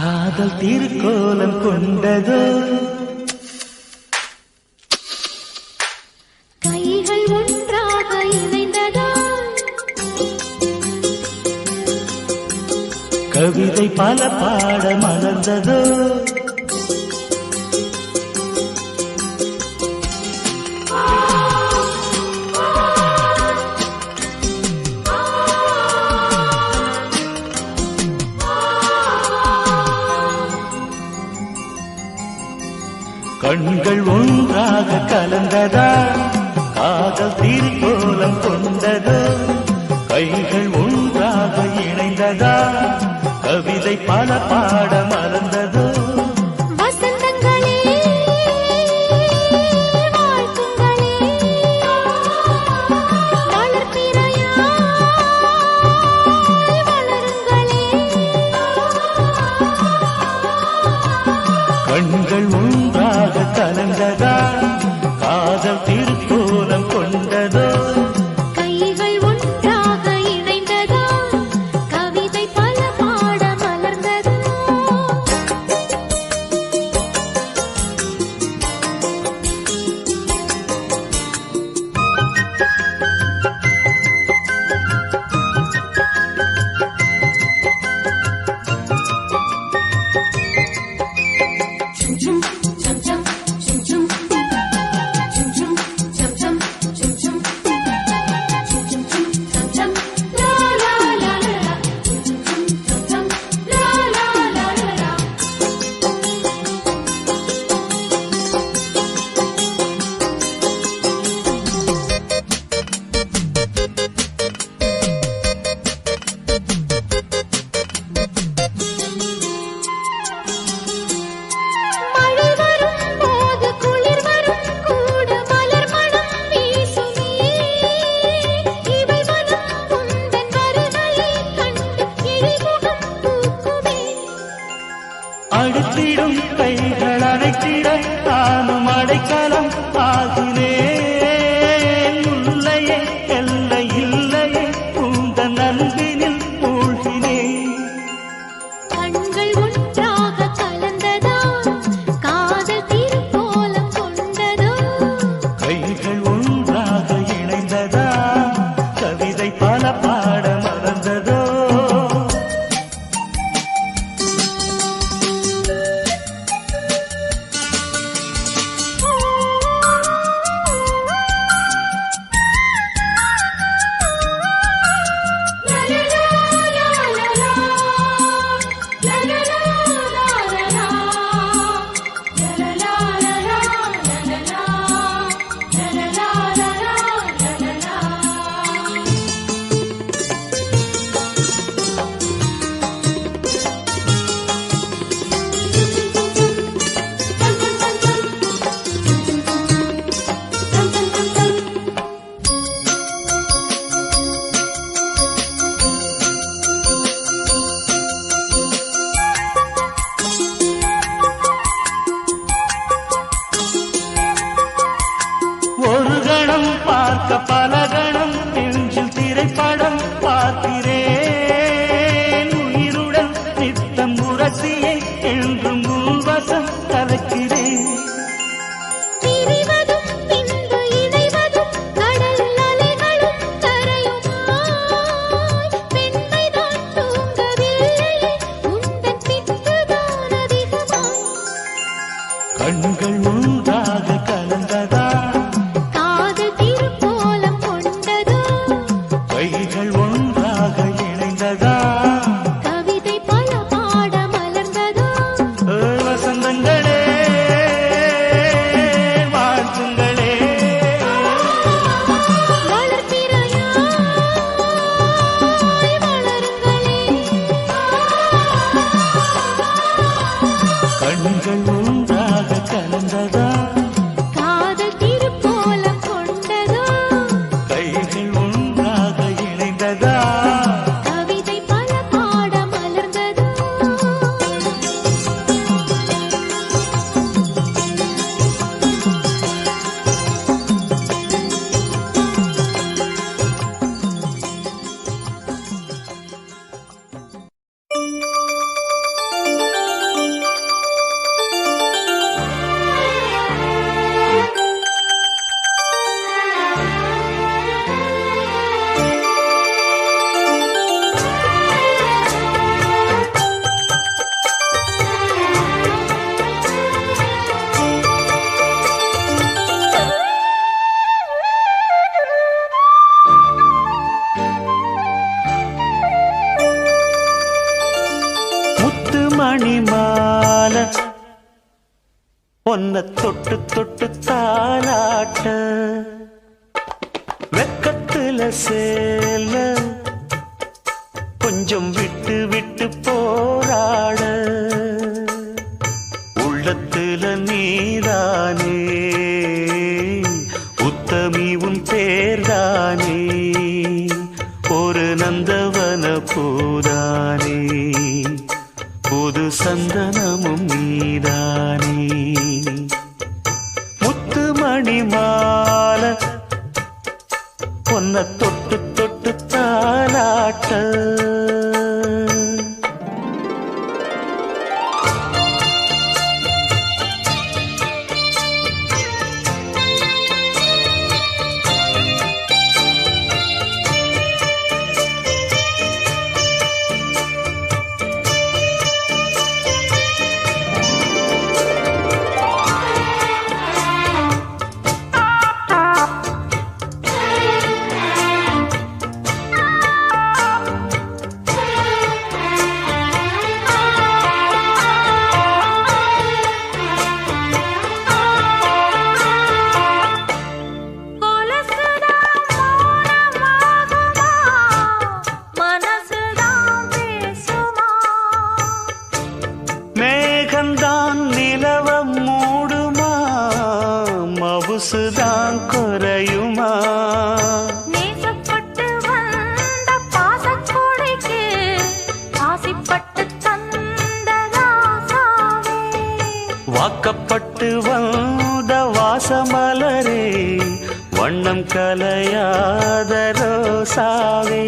காதல் திருக்கோலம் கொண்டதோ கைகள் ஒன்றாக இணைந்ததோ கவிதை பல பாட மலர்ந்ததோ கண்கள் ஒன்றாக கலந்ததா காதல் திருக்கோலம் கொண்டதோ கைகள் ஒன்றாக இணைந்ததா கவிதை பல பாட மலர்ந்ததோ வசந்தங்களே வாழ்த்துங்களே வளர்ப்பிறையா வளருங்களே கண்கள் ஒன்றாக கலந்ததா காதல் திருக்கோலம் கொண்டதோ கைகள் ஒன்றாக இணைந்ததோ கவிதை பல பாட மலர்ந்ததோ மழை வரும் போது குளிர் வரும் கூட மலர் மனம் வீசுமே இவை மனம் உந்தன் வருகையை கண்டு இழிமுகம் பூக்குமே அடுத்திடும் கைகள் அணைத்திட நானும் அடைக்கலம் ஆகினேன் உள்ளையே எல்லை இல்லையே உந்தன் அன்பினில் மூழ்கினேன் கண்கள் ஒன்றாக கலந்ததோ காதல் திருக்கோலம் கொண்டதோ கைகள் ஒன்றாக இணைந்ததா கவிதை பல பாட மலர்ந்ததோ ஒரு கணம் பார்க்க பல கணம் நெஞ்சில் திரைப்படம் பார்க்கிறேன் உயிருடன் நித்தம் உரசியை என்றும் உள்வசம் கலக்கிறேன் பிரிவதும் பின்பு இணைவதும் கடல் அலைகளும் கரையுமாய் பெண்மைதான் தூங்கவில்லையே உந்தன் பித்துதான் அதிகமாய் கண்கள் ஒன்றாக கலந்ததா காதல் திருக்கோலம் கொண்டதோ கைகள் ஒன்றாக இணைந்ததா கவிதை பல பாட மலர்ந்ததோ வசந்தங்களே வாழ்த்துங்களே வளர்ப்பிறையா வளருங்களே கண்கள் ஒன்றாக கலந்ததா காதல் திருக்கோலம் கொண்டதோ கைகள் ஒன்றாக இணைந்ததா கவிதை பல பாட மலர்ந்ததோ மணி மாலை ஒன்ன தொட்டு தொட்டு தாலாட்ட வெக்கத்துல சேல கொஞ்சம் விட்டு விட்டு போராட உள்ளத்துல நீதானே உத்தமி உன் பேர்தானே ஒரு நந்தவன பூதானே புது சந்தனமும் நீதானே முத்துமணி மாலை பொன்ன தொட்டு தொட்டு தாலாட்ட மேகந்தான் நிலவம் மூடுமா மவுசுதான் குறையுமா நேசப்பட்டு வந்த பாசக்கொடைக்கு ஆசைப்பட்டு தந்த ராசாவே வாக்கப்பட்டு வந்த வாசமலரே வண்ணம் கலையாத ரோசாவே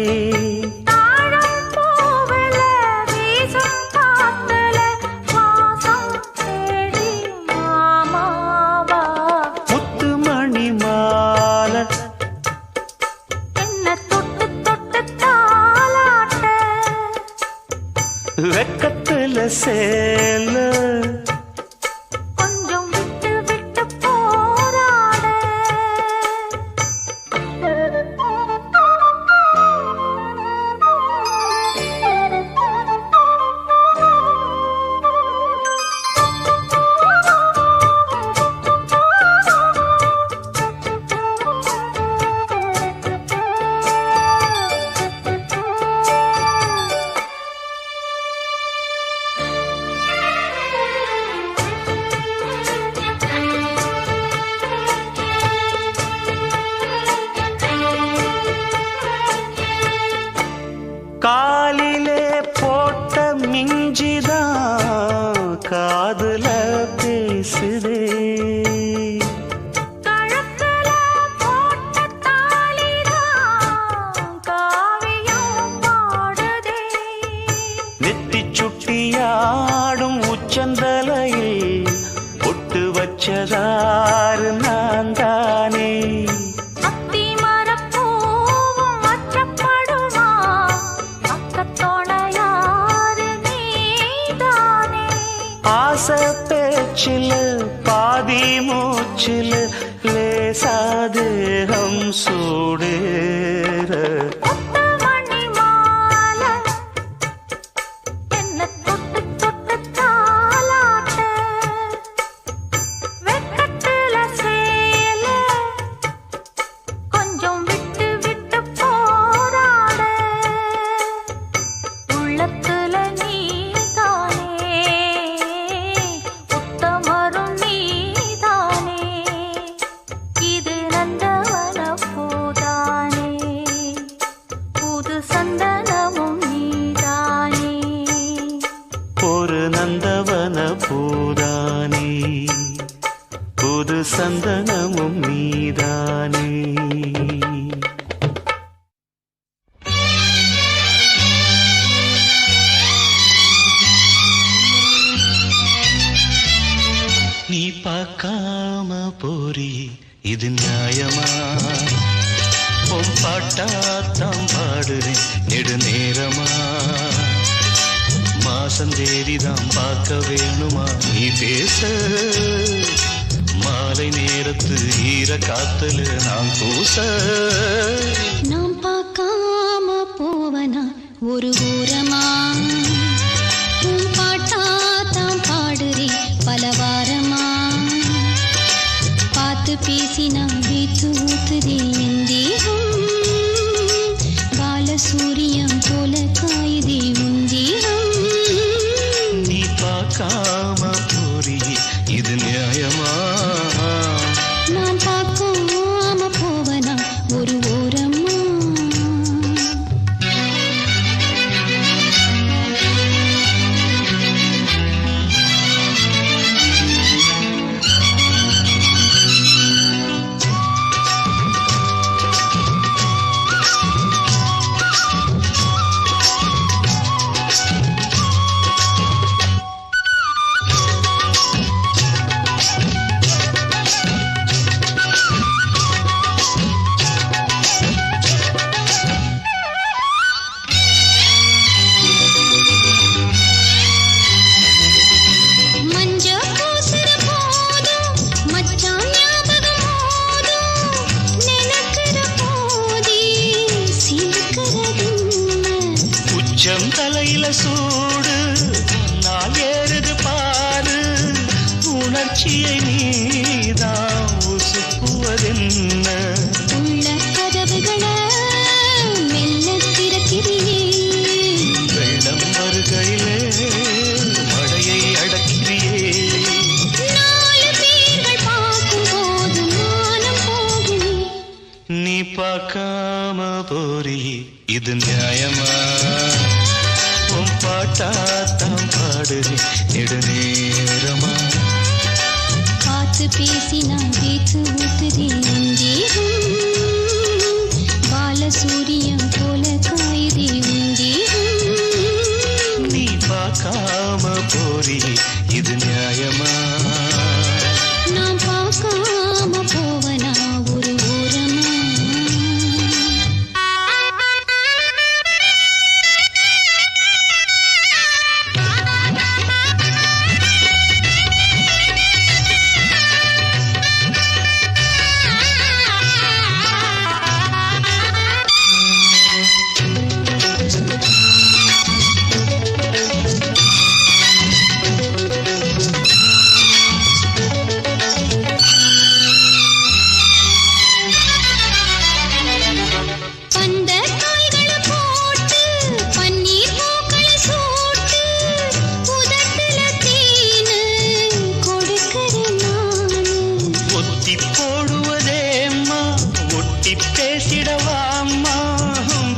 வெக்கத்துல சேல கொஞ்சம் விட்டு விட்டு போராட காலிலே போட்ட மிஞ்சிதான் காதுல பேசுதே கழுத்துல போட்ட தாலிதான் காவியம் பாடுதே நெத்தி சுட்டியாடும் உச்சந்தலையில் பொட்டு வச்சதாறு நான் தானே ஆசை பேச்சில் பாதி மூச்சில் லேசாதேகம் சூடேற முத்துமணி மாலை என்ன தொட்டு தொட்டு தாலாட்ட வெக்கத்துல சேல கொஞ்சம் விட்டு விட்டு போராட உள்ளத்துல நீதானே உத்தமரும் நீதானே இது நந்தவன பூதானே புது சந்தனமும் நீதானே ஒரு நந்தவன பூதானே புது சந்தனமும் நீதானே நீ பார்க்காம போரி இது நியாயமா உன் பாட்டாத்தான் பாடுறேன் நெடுநேரமா மாசம் தேதிதான் பார்க்க வேணுமா நீ பேச மாலை நேரத்து ஈர காத்துல நான் பூச நாம் பார்க்காம போவனா ஒரு ஓரமா உன் பாட்டா சூடு நான் ஏறுது பாரு உணர்ச்சியை நீதான் உசுப்புவதென்ன உள்ள கதவுகளை மெல்ல திறக்கிறியே வெள்ளம் வருகையிலே மழையை அடக்கிறியே நாலு பேர்கள் பார்க்கும் போது மானம் போகுமே நீ பார்க்காம போறி இது நியாயமா உன் பாட்டாத்தான் பாடுறேன் நெடுநேரமா பார்த்து பேசி நான் பேச்சு ஊத்துதே உந்தேகம் பாலசூரியம் போல காயுதே உந்தேகம் நீ பார்க்காம போறி இது நியாயமா நான் பார்க்காம போவனா ஒரு ஓரமா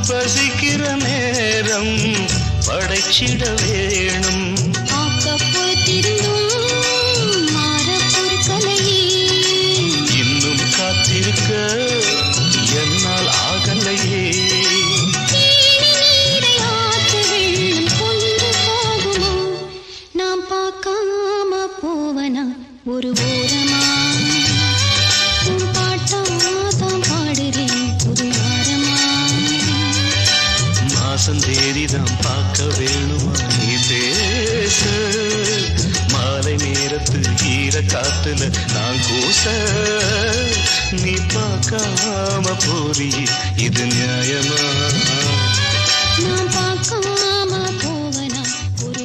பசிக்கிற நேரம் படைச்சிட வேணும் ஆக்கப்போத்திருந்தும் மாற பொறுக்கலையே இன்னும் காத்திருக்க என்னால் ஆகலையே நீரை ஆற்று வெள்ளம் கொண்டு போகுமா நாம் பார்க்காம போவனா ஒரு ஓரமா உன் பாட்டாதான் பாடுறேன் ஒரு வாரமா மாசம் தேதிதான் பார்க்க வேணுமா நீ பேச மாலை நேரத்து ஈர காத்துல நான் கூச நீ பார்க்காம போறி இது நியாயமா நான் பார்க்காம போவனா ஒரு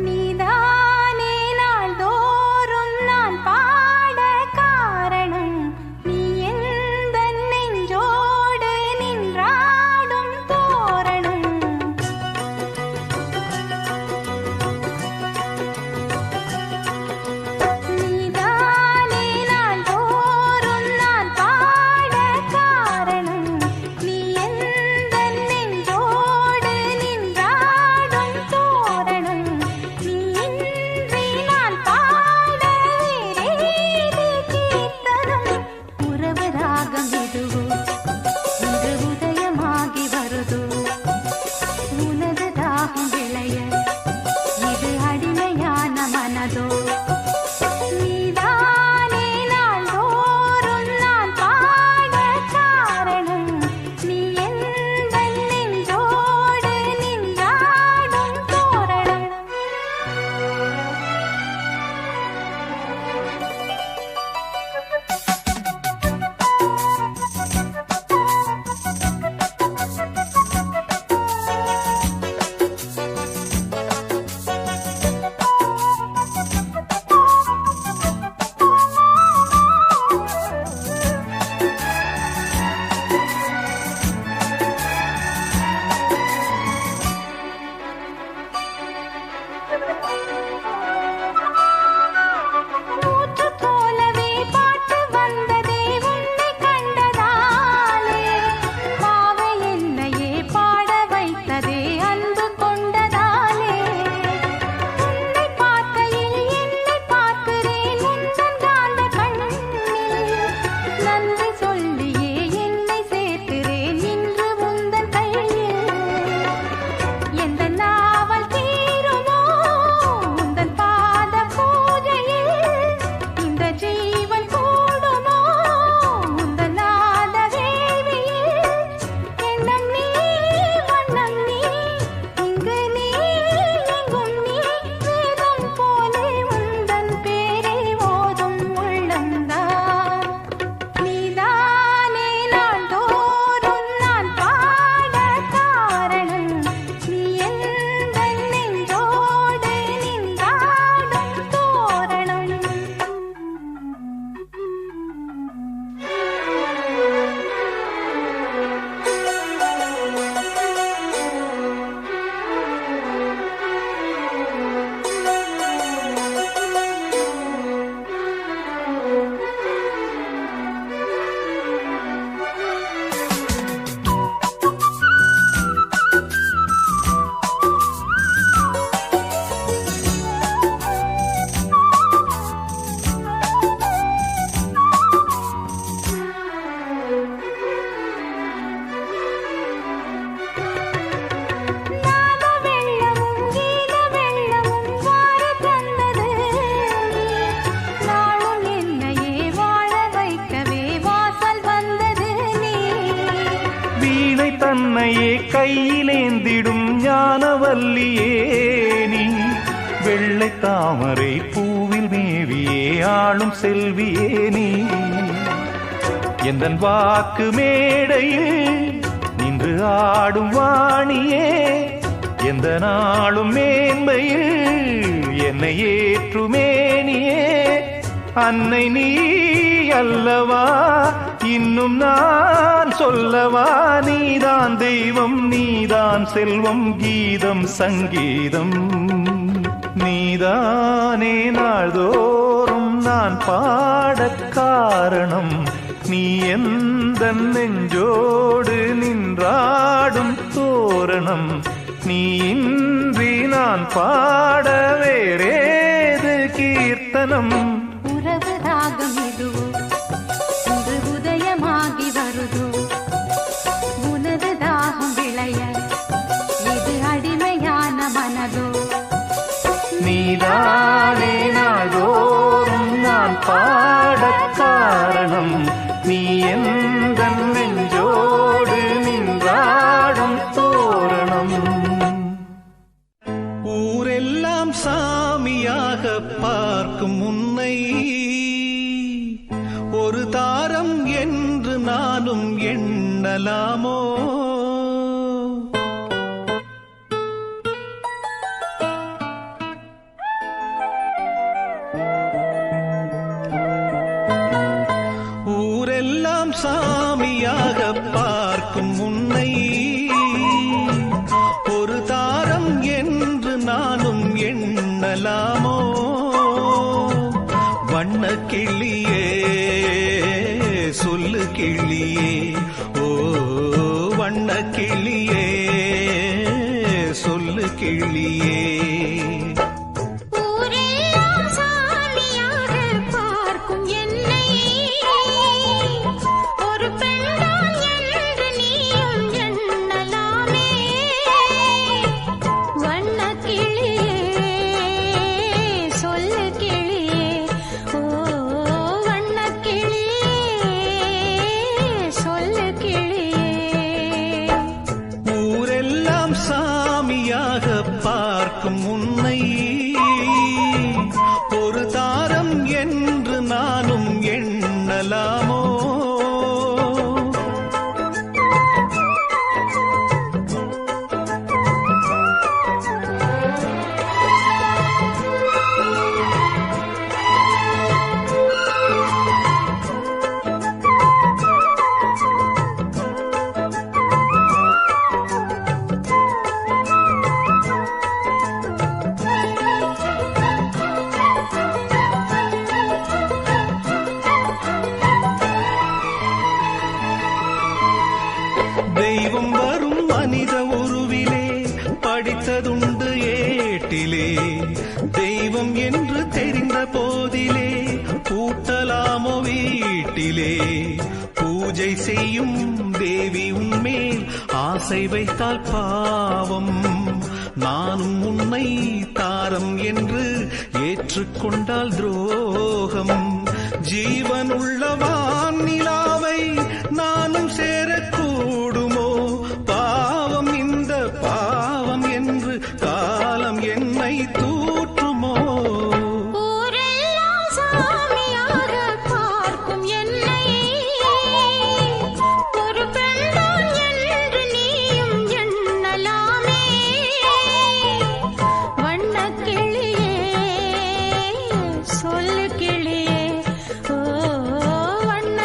நீதானே நாள்தோறும் நான் பாட என்னையே கையிலேந்திடும் ஞானவல்லியே நீ வெள்ளை தாமரை பூவில் மேவியே ஆளும் செல்வியே நீ எந்தன் வாக்கு மேடையில் நின்று ஆடும் வாணியே எந்த நாளும் மேன்மையில் என்னை ஏற்றுமேனியே அன்னை நீ அல்லவா இன்னும் நான் சொல்லவா நீதான் தெய்வம் நீதான் செல்வம் கீதம் சங்கீதம் நீதானே நாள்தோறும் நான் பாடக் காரணம் நீ எந்தன் நெஞ்சோடு நின்றாடும் தோரணம் நீ இன்றி நான் பாட வேறேது கீர்த்தனம் உறவு ராகம் இதுவோ இன்று உதயமாகி வருதோ உனது தாகம் விளைய இது அடிமையான மனதோ நீதானே நாள்தோறும் நான் பாடக் காரணம் நீ எந்தன் நெஞ்சோடு நின்றாடும் தோரணம் ஊரெல்லாம் சாமியாக பார்க்கும் உன்னை ஒரு தாரம் என்று நானும் எண்ணலாமோ ஊரெல்லாம் சாமியாக பார்க்கும் உன்னை ஒரு தாரம் என்று நானும் எண்ணலாமோ வண்ண கிளியே சொல்லு கிளியே ஓ வண்ண கிளியே சொல்லு கிளியே பார்க்கும் உன்னை ஒரு தாரம் என்று நானும் எண்ணலாமோ தெய்வம் வரும் மனித உருவிலே படித்ததுண்டு ஏட்டிலே தெய்வம் என்று தெரிந்த போதிலே பூட்டலாமோ வீட்டிலே பூஜை செய்யும் தேவி உன்மேல் ஆசை வைத்தால் பாவம் நானும் உன்னை தாரம் என்று ஏற்றுக்கொண்டால் துரோகம் ஜீவனுள்ள வானிலாவை நானும் சேரக்கூடுமோ பாவம் இந்த பாவம் என்று காலம் என்னை தூற்றுமோ சொல்லு கிளியே ஓ வண்ண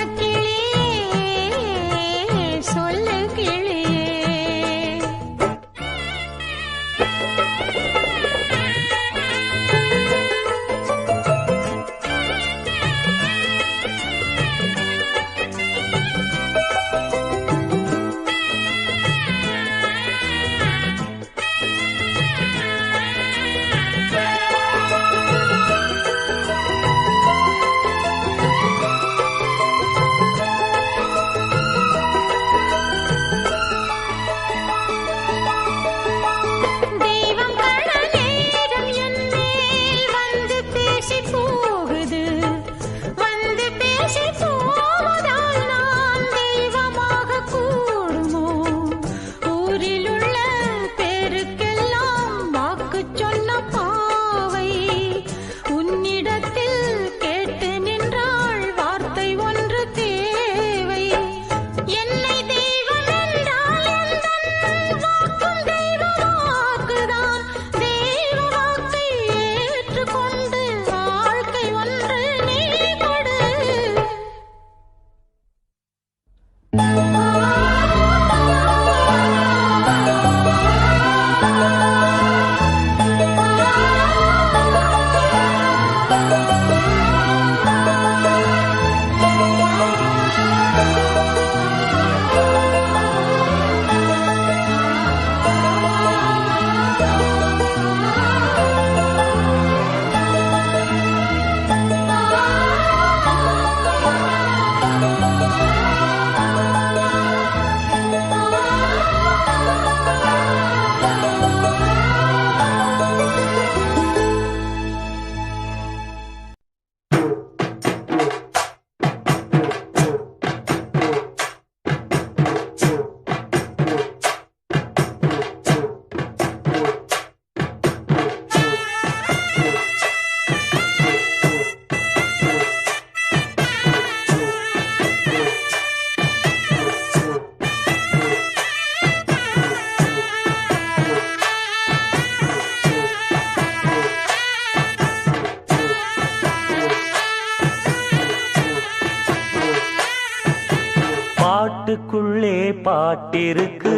பாட்டுக்குள்ளே பாட்டிருக்கு,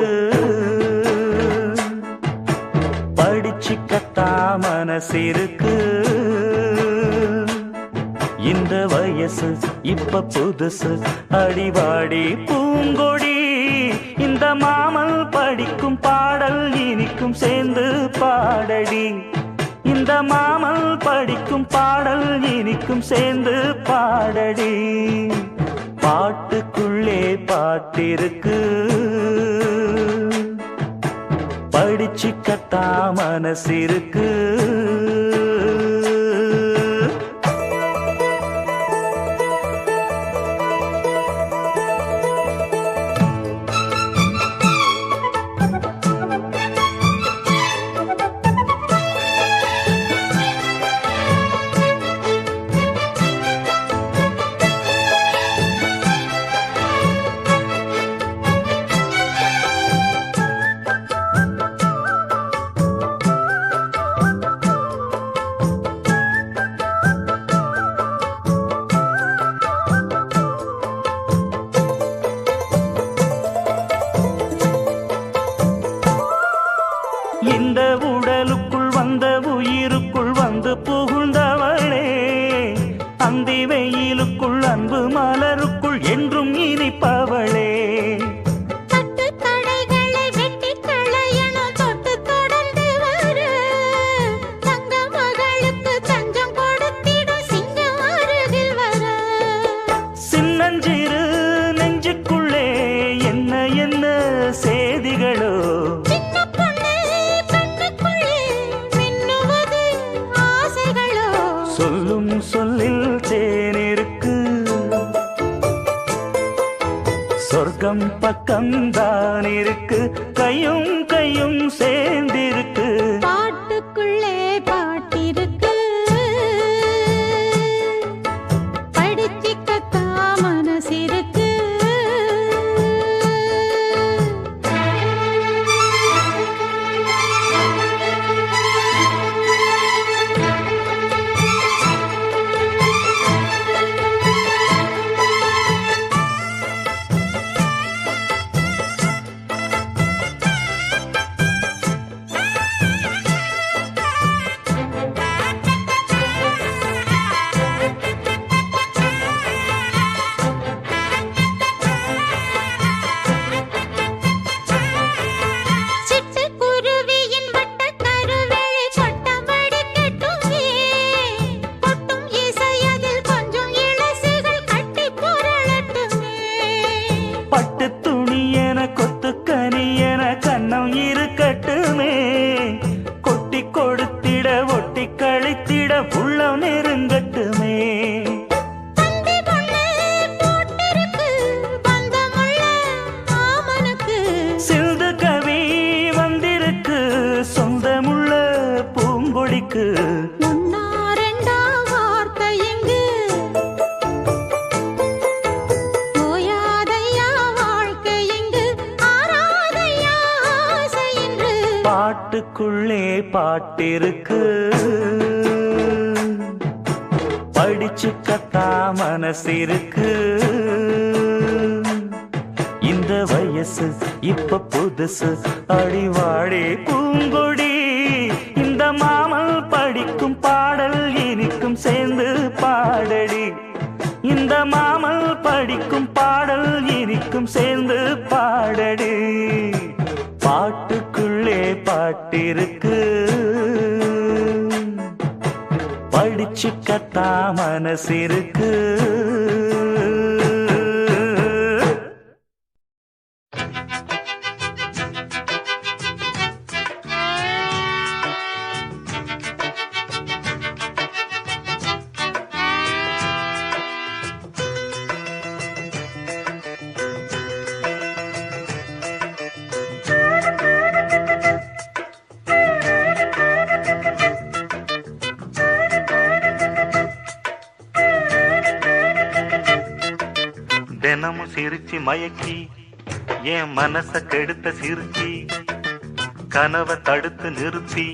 படிச்சுக்கத்தா மனசிருக்கு. இந்த வயசு இப்ப புதுசு, அடிவாடி பூங்கொடி. இந்த மாமல் படிக்கும் பாடல் இனிக்கும் சேர்ந்து பாடடி. இந்த மாமல் படிக்கும் பாடல் இனிக்கும் சேர்ந்து பாடடி. பாட்டுக்குள்ளே பாட்டிருக்கு, படிச்சுக்கத்தா மனசிருக்கு. இந்த உடலுக்குள் வந்த உயிருக்குள் வந்து புகுந்தவளே, அந்தி வெயிலுக்குள் அன்பு மலருக்குள் என்றும் இனிப்பவளே. சின்னஞ்சிறு நெஞ்சுக்குள்ளே என்ன என்ன சேதிகளோ, சொல்லும் சொல்லில் தேனிருக்கு. சொர்க்கம் பக்கம்தான் இருக்கு, கையும் கையும் சேர்ந்திருக்கு. பாட்டுக்குள்ளே பாட்டிருக்கு, படிச்சுக்கத்தா மனசிருக்கு. பட்டு துணி என கொத்துக்கனி என கண்ணம் இருக்கட்டுமே. கொட்டி கொடுத்திட ஒட்டி கழித்திட உள்ளம் நெருங்கட்டுமே. சிந்து கவி வந்திருக்கு, சொந்தமுள்ள பூங்கொடிக்கு. பாட்டுக்குள்ளே பாட்டிருக்கு, படிச்சுக்கத்தா மனசிருக்கு. இந்த வயசு இப்ப புதுசு, அடிவாடி பூங்கொடி. இந்த மாமல் படிக்கும் பாடல் இனிக்கும் சேர்ந்து பாடடி. இந்த மாமல் படிக்கும் பாடல் இனிக்கும் சேர்ந்து பாடடி. பாட்டுக்குள்ளே பாட்டிருக்கு, படிச்சுக்கத்தா மனசிருக்கு. தினமும் சிரிச்சு மயக்கி என் மனச கெடுத்த சிரிச்சி, கனவை தடுத்து நிறுத்தி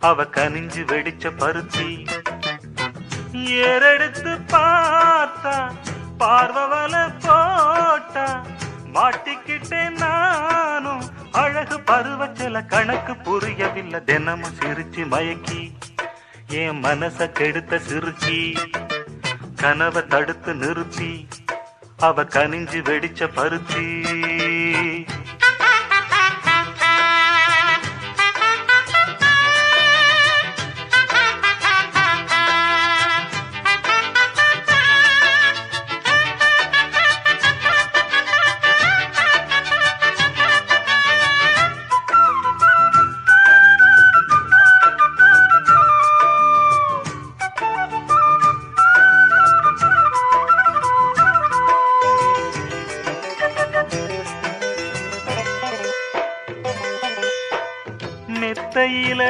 அவ கனிஞ்சு வெடிச்ச பருத்தி. ஏறெடுத்து பார்த்தா பார்வவல போட்டா சில கணக்கு புரியவில்லை தினமும் சிரிச்சு மயக்கி என் மனச கெடுத்த சிறுக்கி கனவை தடுத்து நிறுத்தி அவ கனிஞ்சு வெடிச்ச பருத்தி மெத்தையில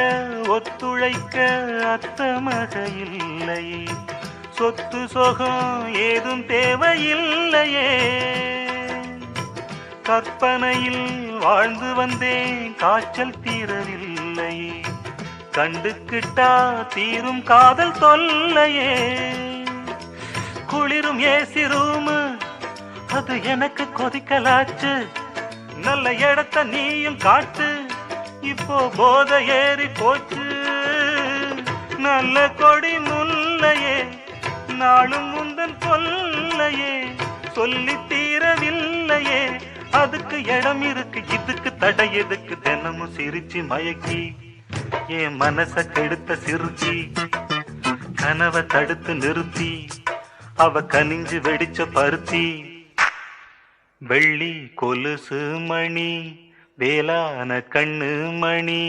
ஒத்துழைக்க அத்தமக இல்லையே சொத்து சொகம் ஏதும் தேவையில்லையே கற்பனையில் வாழ்ந்து வந்தேன் காய்ச்சல் தீரவில்லையே கண்டுக்கிட்டா தீரும் காதல் தொல்லையே குளிரும் ஏசி ரூமு அது எனக்கு கொதிக்கலாச்சு நல்ல இடத்த நீயும் காட்டு இப்போ போத ஏறி போச்சு நல்ல கொடி முல்லையே நாளும் முந்தன் கொல்லையே சொல்லி தீரவில்லையே அதுக்கு இடம் இருக்கு இதுக்கு தடை எதுக்கு தினமும் சிரிச்சு மயக்கி என் மனச கெடுத்த சிறுக்கி கனவை தடுத்து நிறுத்தி அவ கனிஞ்சு வெடிச்ச பருத்தி வெள்ளி கொலுசு மணி வேளான கண்ணு மணி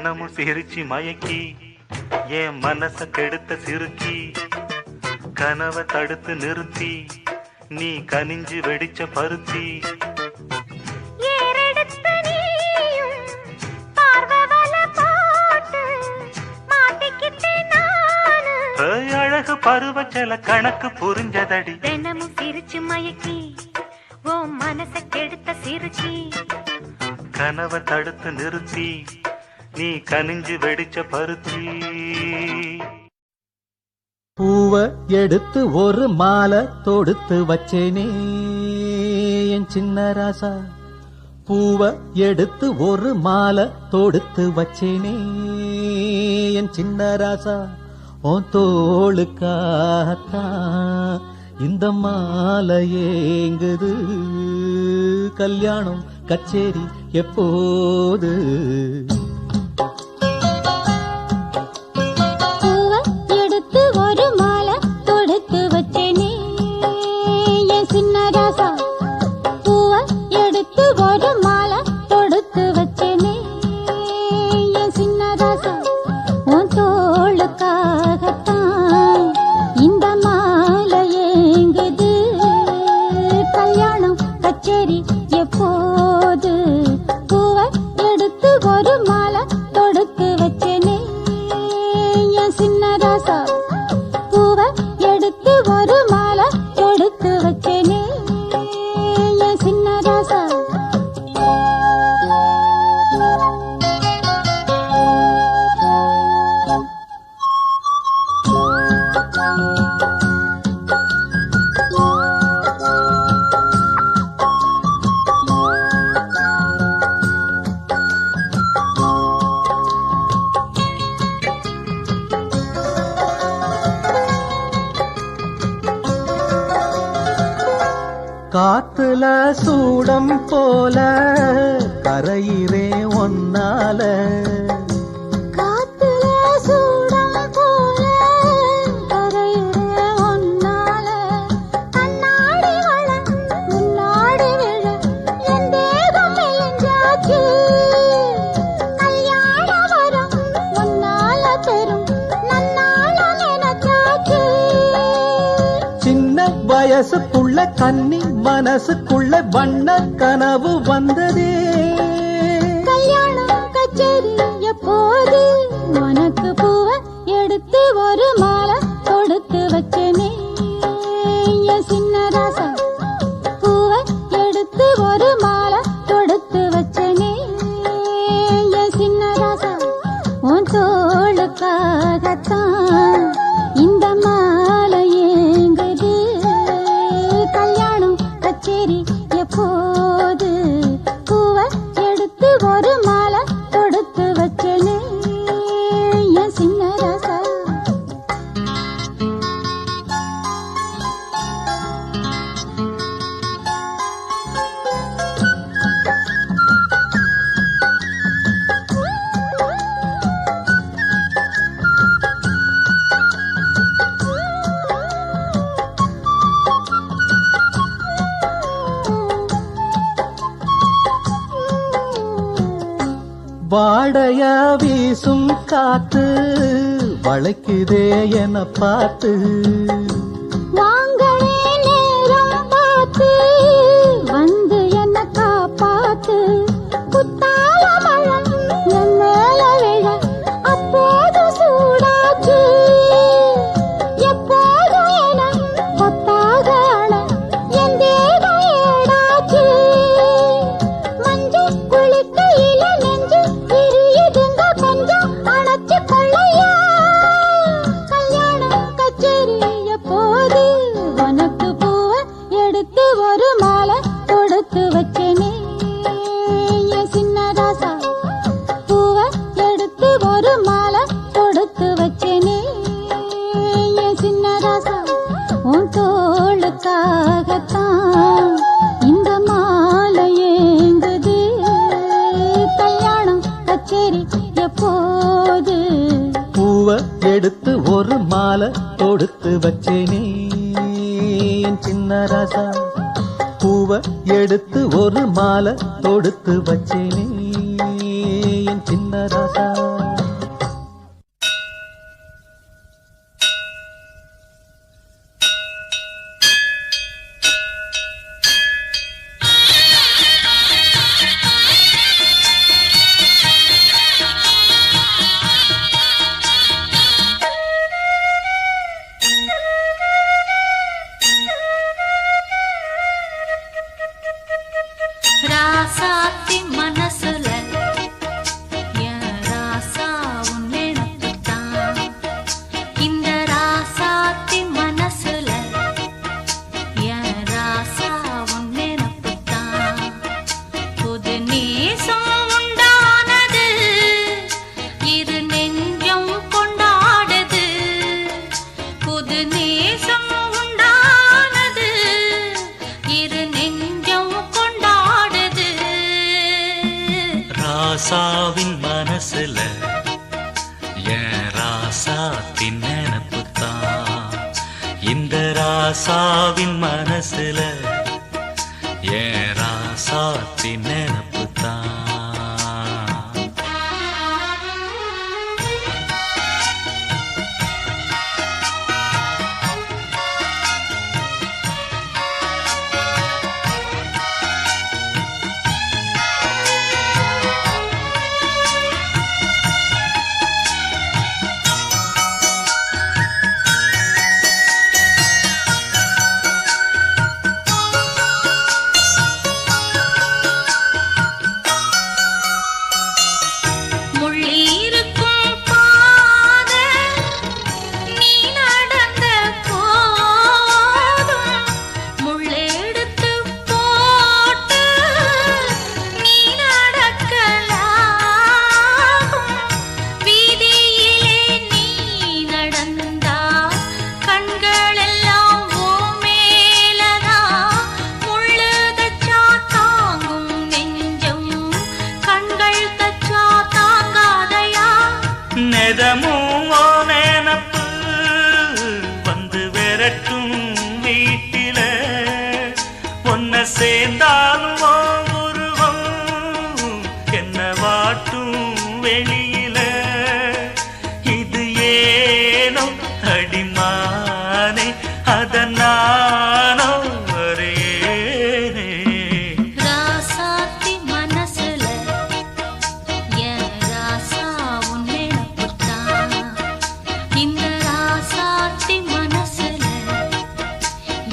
தினமும் சிரிச்சு மயக்கி என் மனச கெடுத்த சிறுக்கி கனவை தடுத்து நிறுத்தி நீ கனிஞ்சு வெடிச்ச பருத்தி அழகு பருவச்சல கணக்கு புரிஞ்சதடி தினமும் சிரிச்சு மயக்கி ஓ மனச கெடுத்த சிறுக்கி கனவை தடுத்து நிறுத்தி நீ கனிஞ்சு வெடிச்ச பருத்தி பூவ எடுத்து ஒரு மாலை தொடுத்து வச்சேனே என் சின்ன ராசா பூவ எடுத்து ஒரு மாலை தொடுத்து வச்சேனே என் சின்ன ராசா உன் தோளுக்காகத்தான் இந்த மாலை ஏங்குது கல்யாணம் கச்சேரி எப்போது கச்சேரி எப்போது பூவை எடுத்து ஒரு காத்துல சூடம் போல கரையிறே ஒன்னால காத்துல சூடம் போல கரையிறே ஒன்னால கண்ணாடி வள முன்னாடி விழ என் தேகம் மெலிஞ்சாச்சு கல்யாண வரம் ஒன்னால பெரும் நன்னால நினைச்சாச்சு சின்ன வயசுக்குள்ள கன்னி மனசுக்குள்ள வண்ண கனவு வந்ததே கல்யாணம் கச்சேரி எப்போது உனக்கு பூவை எடுத்து ஒரு மாலை தொடுத்து வச்சனே என் சின்ன ராசா பூவை எடுத்து ஒரு மாலை தொடுத்து வச்சனே என் சின்ன ராசா உன் தோளுக்காகத்தான் இந்த மாலை ஏங்குது கல்யாணம் கச்சேரி எப்போது பூவை எடுத்து ஒரு மாலை தொடுத்து வச்சனே என் சின்ன ராசா வாடைய வீசும் காத்து வளைக்குதே என பார்த்து வாங்களே நேரம் பார்த்து வந்து என்ன காப்பாத்து குத்தால மழை என் மேல விழ அப்போது சூடாச்சு எப்போதும் என கொத்தாக அழ என் தேகம் ஏடாச்சு மஞ்சள் குளிக்கையில நெஞ்சு பிரியுதுங்க கொஞ்சம் அணைச்சு கொள்ளையா கல்யாணம் கச்சேரி எப்போது உனக்கு பூவை எடுத்து ஒரு மாலை தொடுத்து வச்சனே என் சின்ன ராசா பூவை எடுத்து ஒரு மாலை தொடுத்து வச்சனே என் சின்ன ராசா உன் தோளுக்காகத்தான் இந்த மாலை ஏங்குது கல்யாணம் கச்சேரி எப்போது பூவை எடுத்து ஒரு மாலை தொடுத்து வச்சேனே என் சின்ன ராசா பூவை எடுத்து ஒரு மாலை தொடுத்து வச்சேனே என் சின்ன ராசா ராசாத்தி மனசுல என் ராசா உன் நினைப்புத்தான். இந்த ராசாத்தி மனசுல என் ராசா உன் நினைப்புத்தான். புது நேசம் உண்டானது இரு நெஞ்சம் கொண்டாடுது. புது நேசம் உண்டானது இரு நெஞ்சம் கொண்டாடுது. ராசாவின் மனசுல என் ராசாத்தின் நினப்புத்தான். இந்த ராசாவின் மனசுல என் ராசாத்தின் நினப்புத்தான். சேர்ந்தாலும் உருவம் என்ன வாட்டும் வெளியில இது ஏனோ அடிமானே அதனானோ வரேனே ராசாத்தி மனசுல என் ராசா உன் நினைப்புத்தான் இந்த ராசாத்தி மனசுல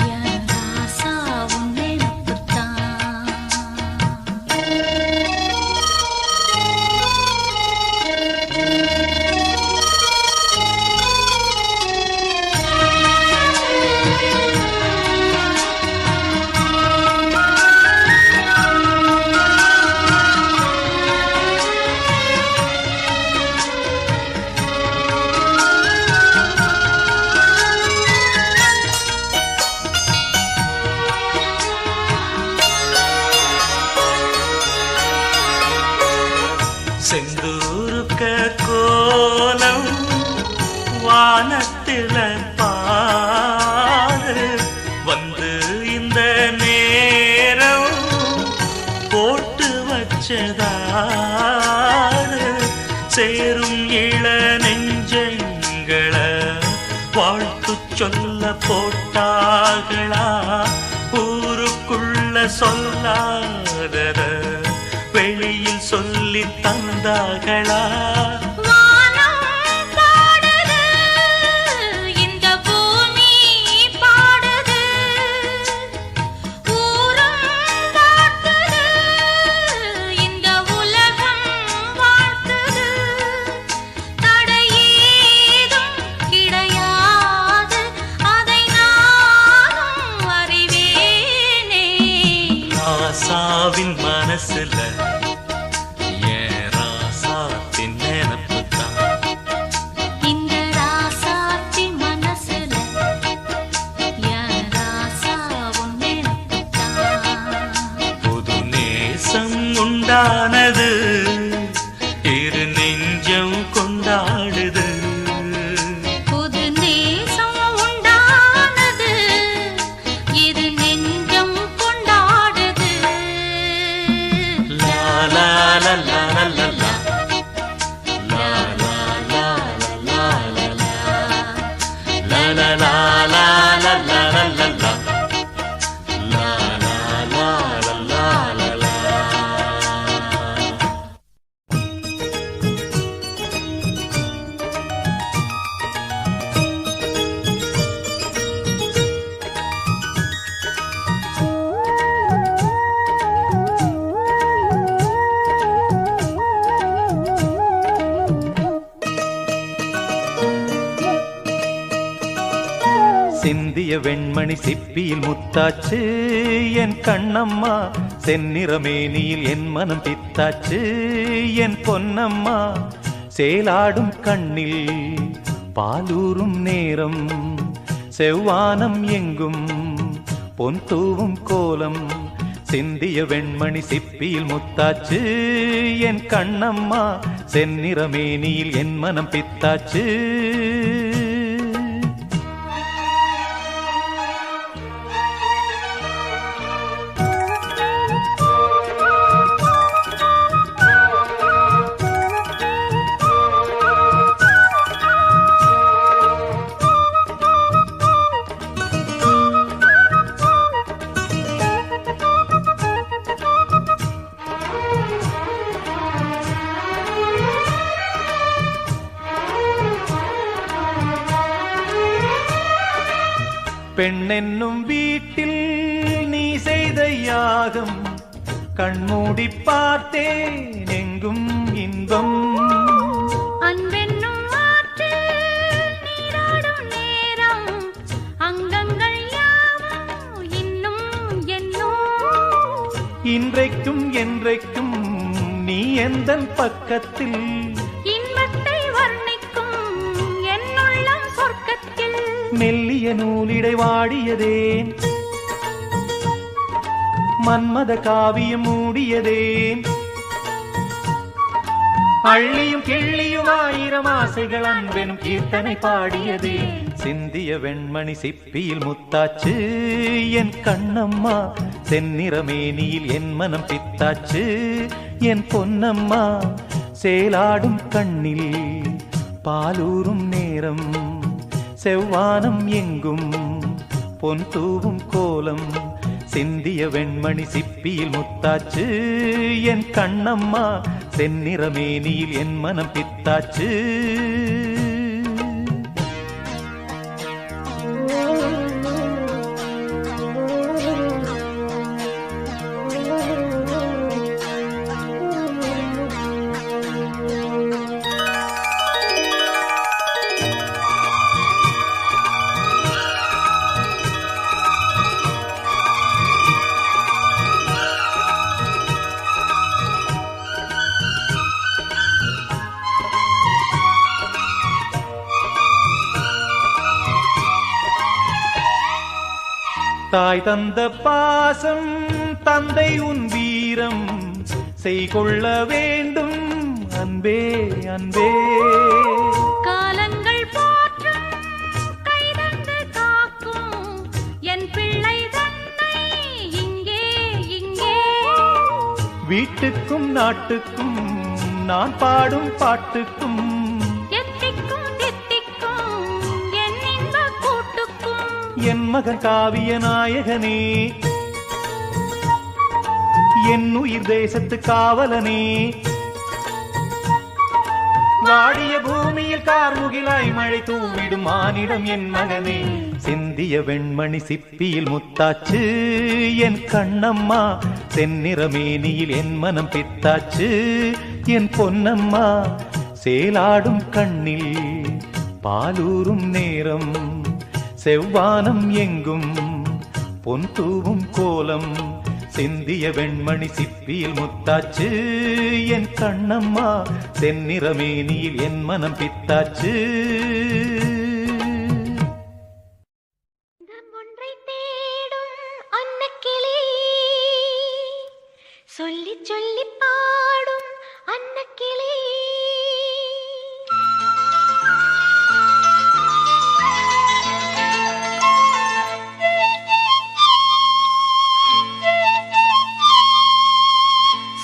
என் ராசா உன் நினைப்புத்தான் செந்தூருக்க கோலம் வானத்தில பாரு வந்து இந்த நேரம் போட்டு வச்சதாரு சேரும் இள நெஞ்சங்களை வாழ்த்து சொல்ல போட்டார்களா ஊருக்குள்ள சொல்லாதத வெளியில் சொல்லி தந்தார்களா வானம் பாடுது இந்த பூமி பாடுது ஊரும் வாழ்த்துது இந்த உலகம் வாழ்த்துது தடையேதும் கிடையாது அதை நானும் அறிவேனே ராசாவின் மனசுல என் ராசாத்தின் நினைப்புதான் இந்த ராசாத்தி மனசுல என் ராசா உன் நினைப்புத்தான் புது நேசம் உண்டானது இரு நெஞ்சம் கொண்டாடுது புது நேசம் உண்டானது இது நெஞ்சம் கொண்டாடுது லா லா லா லா லா லா லா. லா லா லா லா லா லா லா. லா லா லா லா லா லா லா லா லா. லா லா லா லா லா லா லா. சிந்திய வெண்மணி சிப்பியில் முத்தாச்சு என் கண்ணம்மா செந்நிறமேனியில் என் மனம் பித்தாச்சு என் பொன்னம்மா சேலாடும் கண்ணில் பாலூரும் நேரம் செவ்வானம் எங்கும் பொன் தூவும் கோலம் சிந்திய வெண்மணி சிப்பியில் முத்தாச்சு என் கண்ணம்மா செந்நிறமேனியில் என் மனம் பித்தாச்சு பெண்ணென்னும் வீட்டில் நீ செய்த யாகம் கண்மூடி பார்த்தேன் எங்கும் இன்பம் அன்பென்னும் ஆற்றில் நீராடும் நேரம் அங்கங்கள் யாவும் இன்னும் என்னும் இன்றைக்கும் என்றைக்கும் நீ எந்தன் பக்கத்தில் இன்பத்தை வர்ணிக்கும் என்னுள்ளம் சொர்க்கத்தில் மெல்லிய நூலிடை வாடியதேன் மன்மத காவியம் மூடியதேன் அள்ளியும் கிள்ளியும் ஆயிரம் ஆசைகள் அன்பெனும் கீர்த்தனை பாடியதே சிந்திய வெண்மணி சிப்பியில் முத்தாச்சு என் கண்ணம்மா செந்நிறமேனியில் என் மனம் பித்தாச்சு. என் பொன்னம்மா சேலாடும் கண்ணில் பாலூரும் நேரம், செவ்வானம் எங்கும் பொன் தூவும் கோலம், சிந்திய வெண்மணி சிப்பியில் முத்தாச்சு. என் கண்ணம்மா செந்நிறமேனியில் என் மனம் பித்தாச்சு. தாய் தந்த பாசம் தந்தை உன் வீரம் செய்கொள்ள வேண்டும் அன்பே அன்பே. காலங்கள் போற்றும் கைதந்து காக்கும் என் பிள்ளை தன்னை இங்கே இங்கே. வீட்டுக்கும் நாட்டுக்கும் நான் பாடும் பாட்டுக்கும் என் மகன் காவிய நாயகனே, என் உயிர் தேசத்து காவலனே. வாடிய பூமியில் கார்முகிலாய் மழை தூவிடும் மானிடம் என் மகனே. சிந்திய வெண்மணி சிப்பியில் முத்தாச்சு. என் கண்ணம்மா செந்நிறமேனியில் என் மனம் பித்தாச்சு. என் பொன்னம்மா சேலாடும் கண்ணில் பாலூரும் நேரம், செவ்வானம் எங்கும் பொன் தூவும் கோலம், சிந்திய வெண்மணி சிப்பியில் முத்தாச்சு. என் கண்ணம்மா செந்நிறமேனியில் என் மனம் பித்தாச்சு. ஒன்றை தேடும் அன்னக்கிளி, சொல்லி சொல்லி பாடும் அன்னக்கிளி.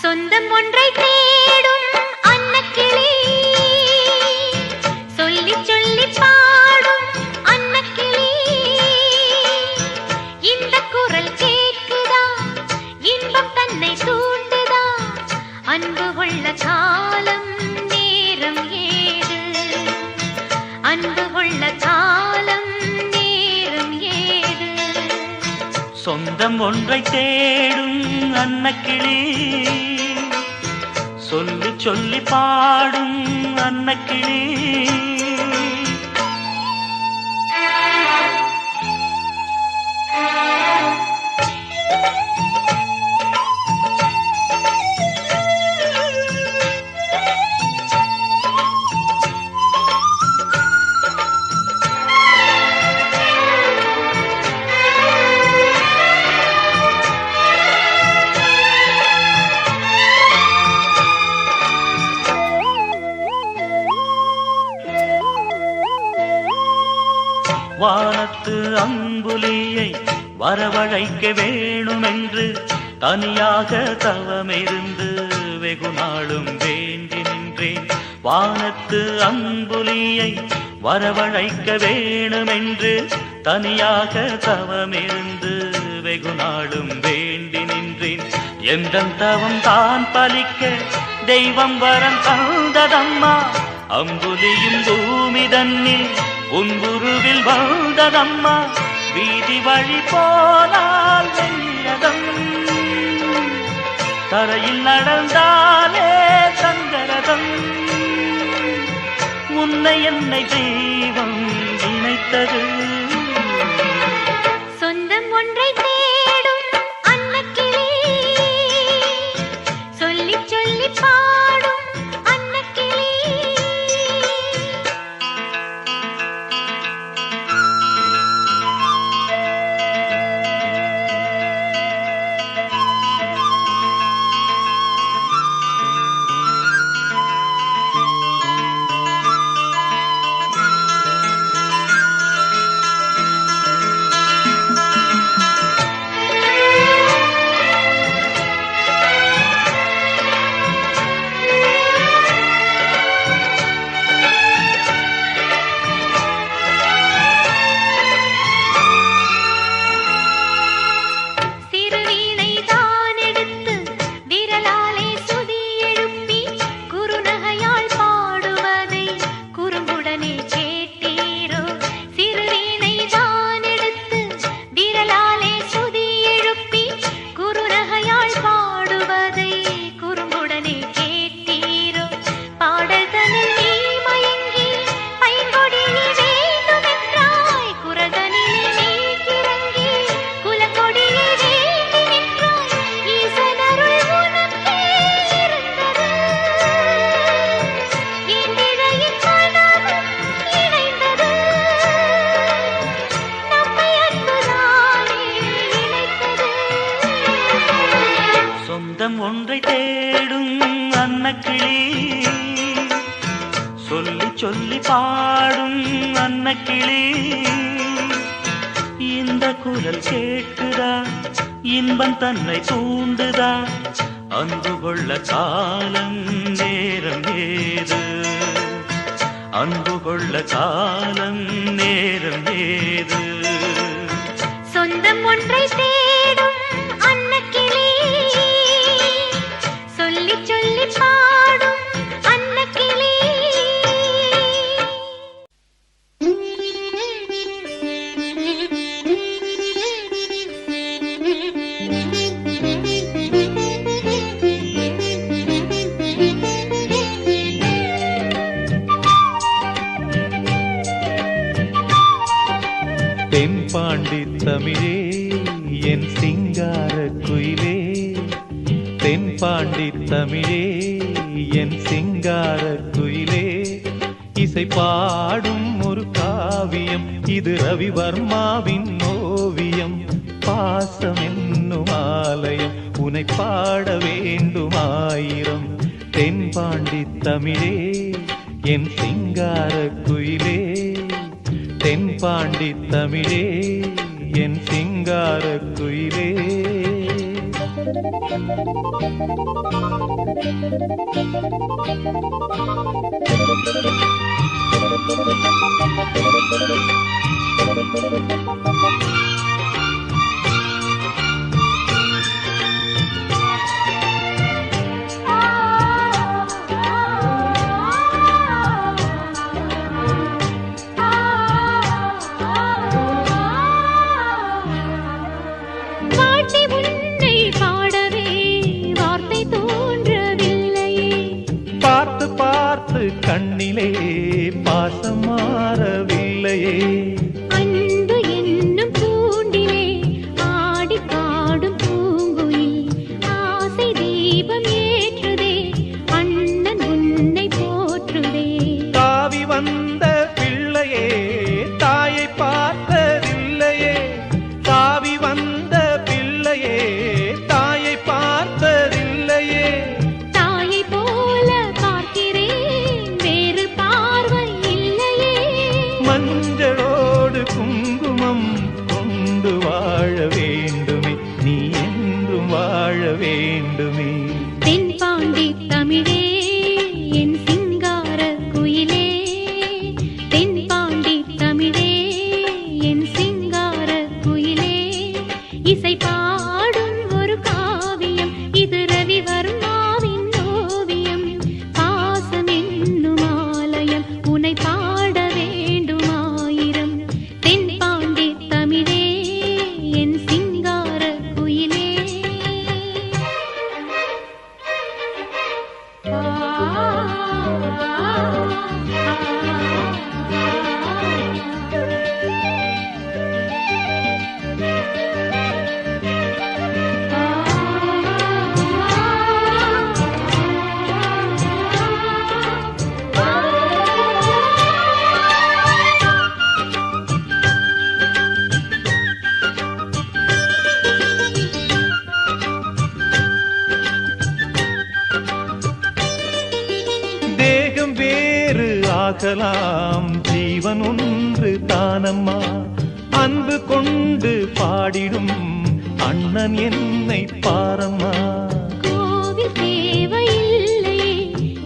சொந்தம் ஒன்றை தேடும் அன்னக்கிளி, சொல்லி சொல்லி பாடும் அன்னக்கிளி. இந்த குரல் கேட்குதா, இன்பம் தன்னை தூண்டுதா, அன்பு உள்ள காலம் நேரம் ஏது, அன்பு உள்ள காலம் நேரம் ஏது. சொந்தம் ஒன்றை தேடும் அன்னக்கிளி, சொல்லி சொல்லி பாடும் அன்னக்கிளி. வானத்து அம்புலியை வரவழைக்க வேணுமென்று தனியாக தவமிருந்து வெகு நாளும் வேண்டி நின்றேன். வானத்து அம்புலியை வரவழைக்க வேணுமென்று தனியாக தவமிருந்து வெகு நாளும் வேண்டி நின்றேன். எந்த தவம் தான் பலிக்க தெய்வம் வரம் தந்ததம்மா, அம்புலியும் பூமி தன்னில் உன்புருவில் வாழ்ந்ததம்மா. வீதி வழி போனால் வெள்ளதம், தரையில் நடந்தாலே சங்கரதம். உன்னை என்னை தெய்வம் இணைத்தது. சொந்தம் ஒன்றை தேடும் அன்னக்கிளி, சொல்லி சொல்லி பாடும் அன்னக்கிளி. சொந்தம் ஒன்றை தேடும் அன்னக்கிளி, சொல்லி சொல்லி பாடும் அன்னக்கிளி, இந்த குரல் கேட்குதா இன்பம் தன்னை தூண்டுதா, அன்பு கொள்ள காலம் நேரம் ஏது, அன்பு கொள்ள காலம் நேரம் ஏது. சொந்தம் ஒன்றை தேடும் அன்னக்கிளி, சொல்லி சொல்லி பாடும் அன்னக்கிளி. தென்பாண்டி தமிழே என் சிங்கார குயிலே, தென்பாண்டி தமிழே என் சிங்கார குயிலே, இசை பாடும் ஒரு காவியம் இது ரவிவர்மாவின் ஓவியம். பாசம் என்னும் ஆலயம் உனை பாட வேண்டுமாயிரம். தென்பாண்டி தமிழே என் சிங்கார குயிலே, தென்பாண்டி தமிழே என் சிங்கார குயிலே. கண்ணிலே பாசம் மாறவில்லையே, அன்பு என்னும் பூண்டிலே ஆடி பாடும் பூங்குயில் ஆசை தீபம் ஏற்றுதே, அண்ணன் உன்னை போற்றுதே. தாவி வந்த பிள்ளையே தாயை பார்த்ததில்லையே, தாவி வந்த பிள்ளையே தாயை பார்த்ததில்லையே. தாயை போல பார்க்கிறேன் வேறு பார்வை இல்லையே, மஞ்சளோடு குங்குமம் கொண்டு வாழ வேண்டுமே, நீ என்றும் வாழ வேண்டுமே. தென்பாண்டி தமிழே என் சிங்கார குயிலே, தென்பாண்டி தமிழே என் சிங்கார குயிலே, இசை பாடும் ஒரு காவியம் இது ரவிவர்மாவின் ஓவியம். பாசம் என்னும் ஆலயம் உனை பாட வேண்டுமாயிரம். தென்பாண்டி தமிழே என் சிங்கார குயிலே. தேகம் வேறு ஆகலாம் ஜீவன் ஒன்று தானம்மா, அன்பு கொண்டு பாடிடும் அண்ணன் என்னை பாரம்மா. கோவில் தேவையில்லையே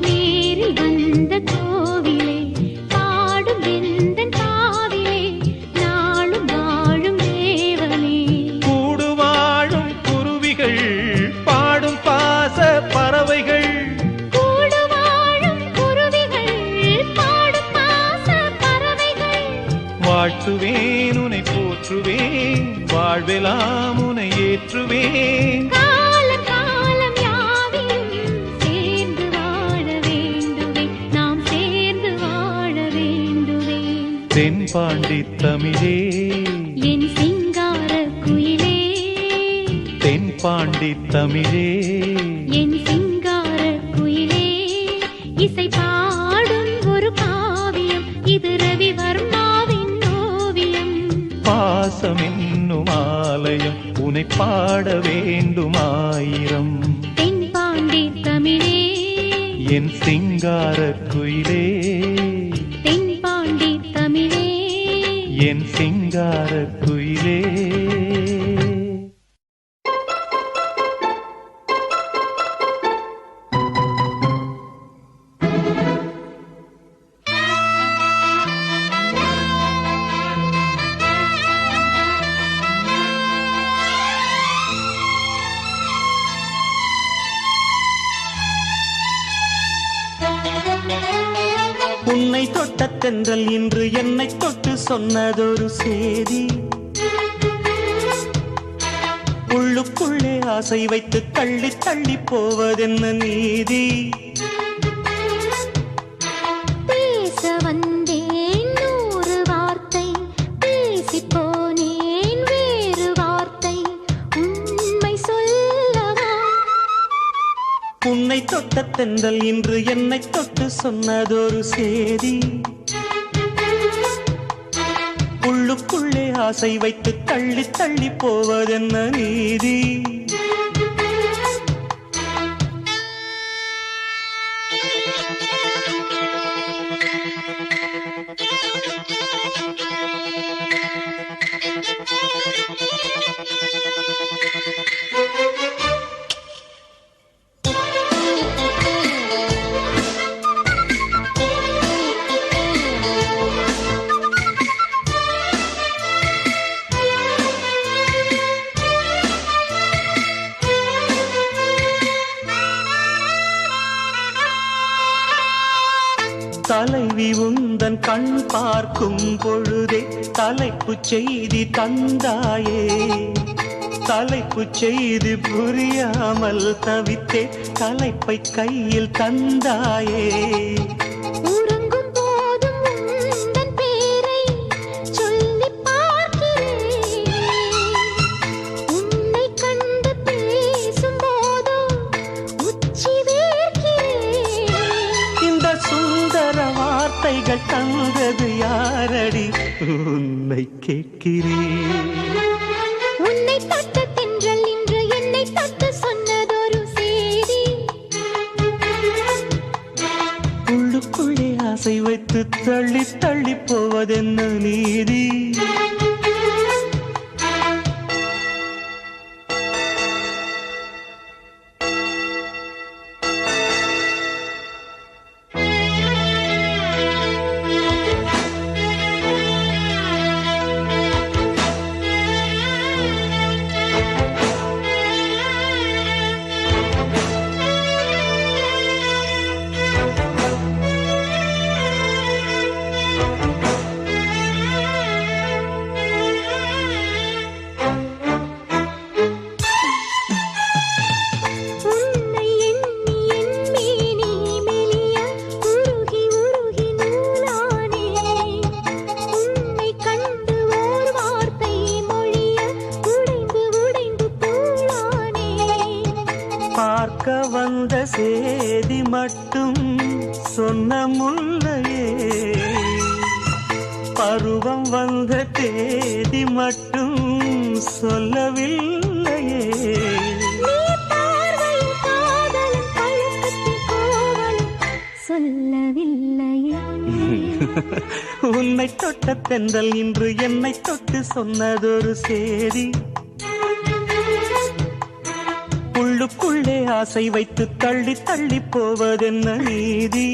நேரில் வந்த கோவிலே, பாடும் வெந்தன் காவிலே நாளும் வாழும் தேவனே. கூடு வாழும் குருவிகள் பாடும் பாச பறவைகள், கூடு வாழும் குருவிகள் பாடும் பாச பறவைகள். வாழ்த்துவேன் உனை போற்றுவேன், வாழ்வெல்லாம் உனை ஏற்றுவேன். காலம் காலம் யாவையும் சேர்ந்து வாழ வேண்டுவே, நாம் சேர்ந்து வாழ வேண்டுவே. தென்பாண்டி தமிழே என் சிங்கார குயிலே, தென்பாண்டி தமிழே என் சிங்கார குயிலே, இசை பாடும் ஒரு காவியம் இது ரவிவர்மாவின் ஓவியம். பாசம் என்னும் ஆலயம் உனை பாட வேண்டுமாயிரம். என் சிங்கார குயிலே தென்பாண்டி தமிழே என் சிங்கார குயிலே உன்னை தொட்ட தென்றல் இன்று என்னை தொட்டு சொன்னதொரு சேதி, உள்ளுக்குள்ளே ஆசை வைத்து தள்ளி தள்ளி போவதென்ன நீதி. பேச வந்தேன் 100 வார்த்தை, பேசி போனேன் வேறு வார்த்தை, உண்மை சொல்லவா? உன்னை தொட்ட தென்றல் இன்று என்னை தொட்டு சொன்னதொரு சேதி, உள்ளுக்குள்ளே ஆசை வைத்து தள்ளி தள்ளி போவதென்ன நீதி. தலைவி உந்தன் கண் பார்க்கும் பொழுதே தலைப்புச் செய்தி தந்தாயே, தலைப்புச் செய்தி புரியாமல் தவித்தே தலைப்பை கையில் தந்தாயே. உறங்கும் போதும் உந்தன் பேரை சொல்லிப் பார்க்கிறேன், உன்னை கண்டு பேசும் போதோ உச்சி வேர்க்கிறேன். இந்த சுந்தர வார்த்தைகள் தந்தது யாரடி, உன்னை கேட்கிறேன். உன்னை தொட்ட தென்றல் இன்று என்னை தொட்டு சொன்னதொரு சேதி, உள்ளுக்குள்ளே ஆசை வைத்து தள்ளி தள்ளி போவதென்ன நீதி. உன்னை எண்ணி என் மேனி மெலிய உருகி உருகி நூலானேன், உன்னை கண்டு ஓர் வார்த்தை மொழிய உடைந்து உடைந்து பூளானேன். பார்க்க வந்த சேதி மட்டும் சொன்ன முல்லையே, பருவம் வந்த தேதி மட்டும் சொல்லவில்லையே. நீ பார்வையின் காதலும் பழக்கத்தின் கோவலும் சொல்லவில்லையே. உன்னை தொட்ட தென்றல் இன்று என்னை தொட்டு சொன்னதொரு சேதி, உள்ளுக்குள்ளே ஆசை வைத்து தள்ளி தள்ளி போவதென்ன நீதி.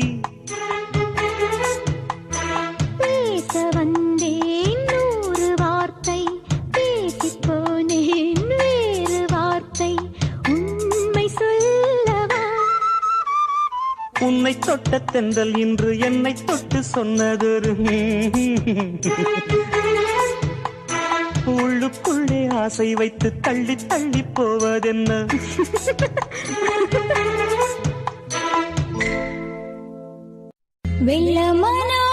பேச வந்தேன் 100 வார்த்தை, பேசி போனேன் வேறு வார்த்தை, உண்மை சொல்லவா? உன்னை தொட்ட தென்றல் இன்று என்னை தொட்டு சொன்னதொரு உள்ளுக்குள்ளே ஆசை வைத்து தள்ளி தள்ளி போவதென்ன. வெள்ளமனோ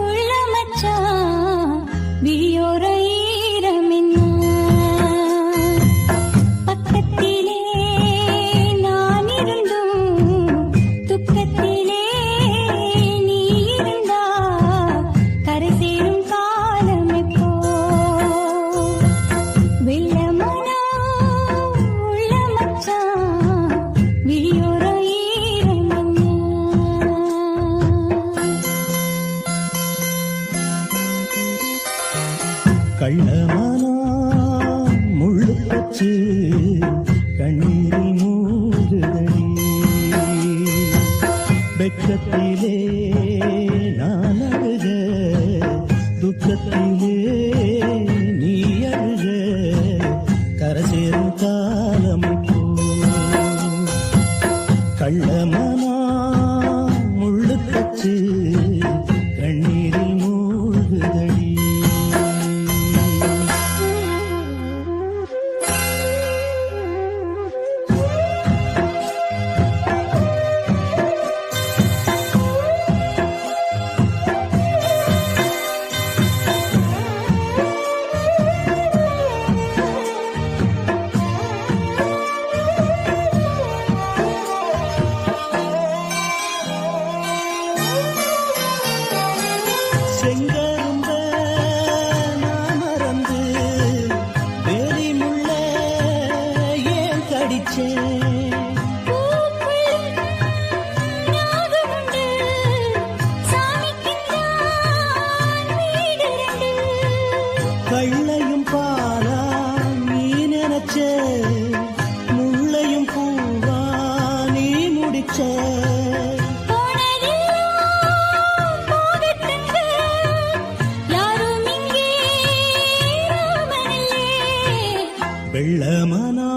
உள்ள மச்சான் விழியோர ஈரமென்ன, பக்கத்திலே நான் இருந்தும் துக்கத்திலே நீ இருந்தா கரை சேரும் காலம் எப்போ. வெள்ளமனோ உள்ள மச்சான் விழியோர ஈரமென்ன, கள்ளமானா முள்ளு பச்சு கண்ணீரில் மூடுதடி வெக்கத்திலே நான் அழுக துக்கத்திலே நீ அழுக கரசேரும் காலம் இப்போ கள்ளமானா முள்ளு பச்சு கண்ணீரில் மூடுதடி செங்கரும்ப நான் மறந்து வேலி முள்ள ஏன் கடிச்சேன் கள்ளையும் பாலா நீ நினைச்ச முள்ளையும் பூவா நீ முடிச்ச வெள்ளமனா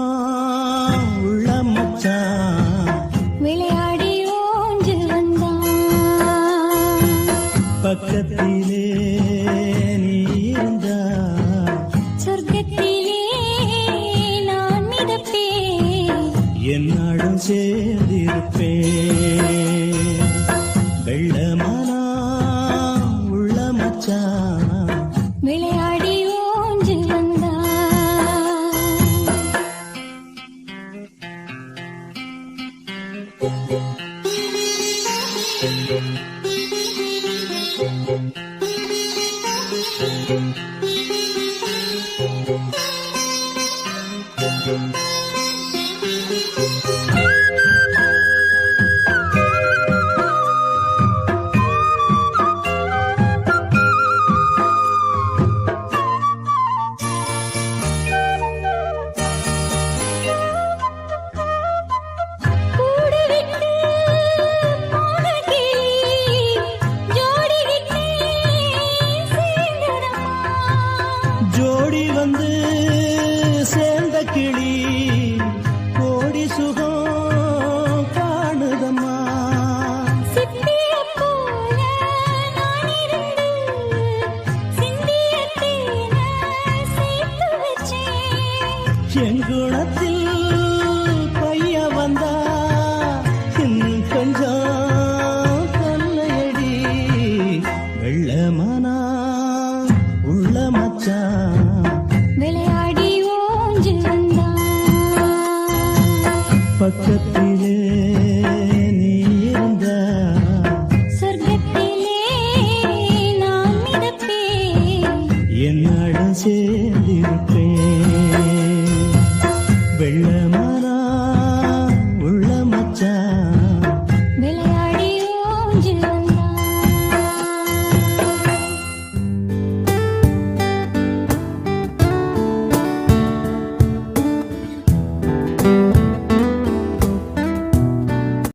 உள்ள மச்சான் விளையாடி ஓஞ்சு வந்தான் பக்கத்திலே நீ இருந்தா சொர்க்கத்திலே நான் மிதப்பேன் என்னாடும் சேர்ந்திருப்பேன் வெள்ளமனா உள்ள மச்சான் விளையாடி ஓஞ்சு வந்தான் கூடு விட்டு போன கிளி ஜோடி விட்டு சேர்ந்ததம்மா ஜோடி வந்து சேர்ந்த கிளி கோடி சுகம் காணுதம்மா சித்திய போல நான் இருந்து சிந்திய தேனை சேர்த்து வச்சேன் எங்குணத்தில் பைய வந்தா இன்னும் கொஞ்சம் கொல்லையடி வெள்ளமனா உள்ள மச்சான் விளையாடி ஓஞ்சு வந்தான் பக்கத்தில்